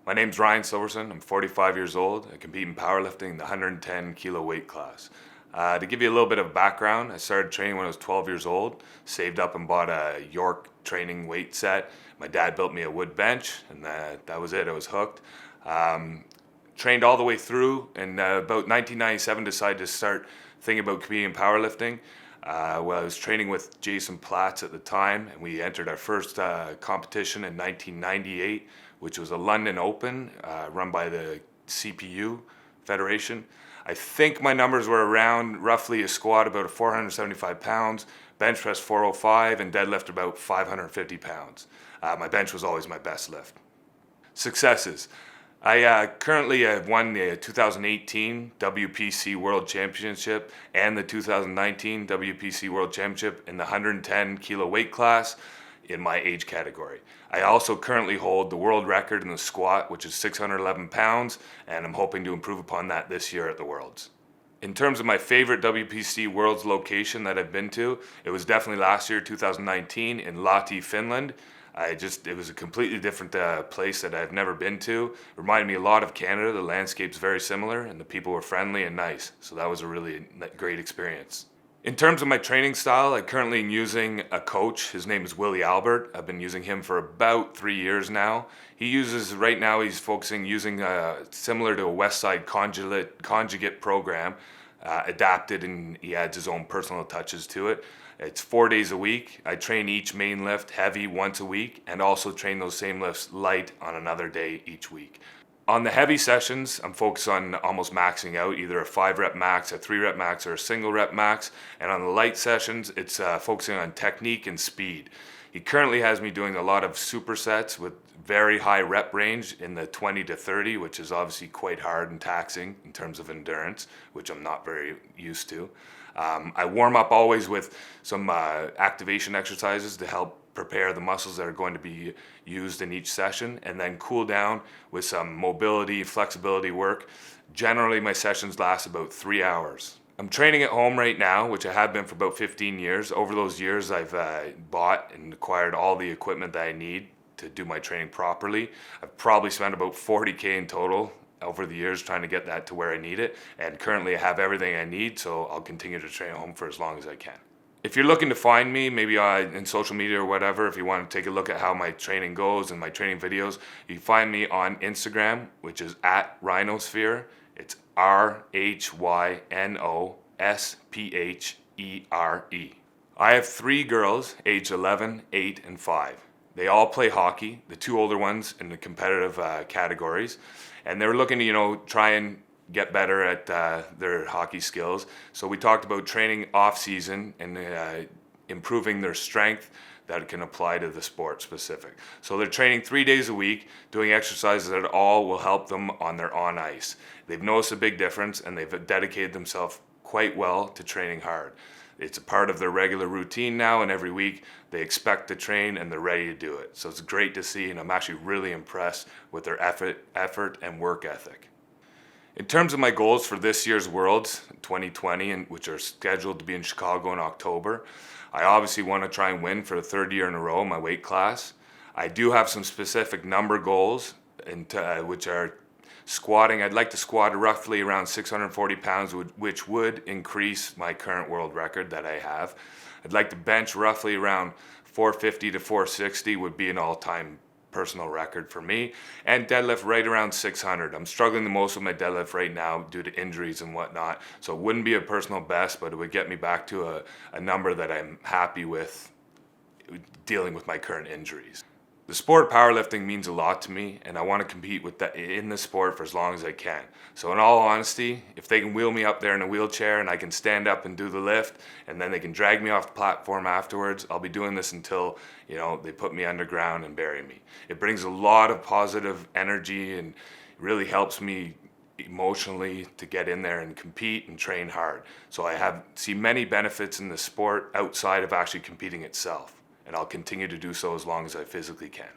My name's Ryan Silverson. I'm 45 years old. I compete in powerlifting in the 110 kilo weight class. To give you a little bit of background, I started training when I was 12 years old, saved up and bought a York training weight set. My dad built me a wood bench, and that was it. I was hooked. Trained all the way through, and about 1997 decided to start thinking about competing in powerlifting. I was training with Jason Platts at the time, and we entered our first competition in 1998, which was a London Open run by the CPU Federation. I think my numbers were around roughly a squat about 475 pounds, bench press 405, and deadlift about 550 pounds. My bench was always my best lift. Successes. I currently have won the 2018 WPC World Championship and the 2019 WPC World Championship in the 110 kilo weight class in my age category. I also currently hold the world record in the squat, which is 611 pounds, and I'm hoping to improve upon that this year at the Worlds. In terms of my favorite WPC Worlds location that I've been to, it was definitely last year, 2019, in Lahti, Finland. It was a completely different place that I've never been to. It reminded me a lot of Canada. The landscape's very similar and the people were friendly and nice. So that was a really great experience. In terms of my training style, I currently am using a coach. His name is Willie Albert. I've been using him for about 3 years now. Right now he's focusing using similar to a Westside conjugate program, adapted, and he adds his own personal touches to it. It's 4 days a week. I train each main lift heavy once a week and also train those same lifts light on another day each week. On the heavy sessions, I'm focused on almost maxing out, either a 5 rep max, a 3 rep max, or a single rep max. And on the light sessions, it's focusing on technique and speed. He currently has me doing a lot of supersets with very high rep range in the 20 to 30, which is obviously quite hard and taxing in terms of endurance, which I'm not very used to. I warm up always with some activation exercises to help prepare the muscles that are going to be used in each session, and then cool down with some mobility, flexibility work. Generally, my sessions last about 3 hours. I'm training at home right now, which I have been for about 15 years. Over those years, I've bought and acquired all the equipment that I need to do my training properly. I've probably spent about 40K in total over the years trying to get that to where I need it, and currently I have everything I need, so I'll continue to train at home for as long as I can. If you're looking to find me, maybe in social media or whatever, if you want to take a look at how my training goes and my training videos, you can find me on Instagram, which is @Rhinosphere. It's RHYNOSPHERE. I have 3 girls, aged 11, 8, and 5. They all play hockey, the 2 older ones in the competitive categories, and they're looking to, try and get better at their hockey skills. So we talked about training off season and improving their strength that can apply to the sport specific. So they're training 3 days a week, doing exercises that all will help them on their on ice. They've noticed a big difference, and they've dedicated themselves quite well to training hard. It's a part of their regular routine now, and every week they expect to train and they're ready to do it. So it's great to see, and I'm actually really impressed with their effort and work ethic. In terms of my goals for this year's Worlds 2020, which are scheduled to be in Chicago in October, I obviously want to try and win for the 3rd year in a row in my weight class. I do have some specific number goals, which are squatting. I'd like to squat roughly around 640 pounds, which would increase my current world record that I have. I'd like to bench roughly around 450 to 460 would be an all-time personal record for me, and deadlift right around 600. I'm struggling the most with my deadlift right now due to injuries and whatnot, so it wouldn't be a personal best, but it would get me back to a number that I'm happy with dealing with my current injuries. The sport of powerlifting means a lot to me, and I want to compete in the sport for as long as I can. So in all honesty, if they can wheel me up there in a wheelchair and I can stand up and do the lift, and then they can drag me off the platform afterwards, I'll be doing this until they put me underground and bury me. It brings a lot of positive energy and really helps me emotionally to get in there and compete and train hard. So I see many benefits in the sport outside of actually competing itself, and I'll continue to do so as long as I physically can.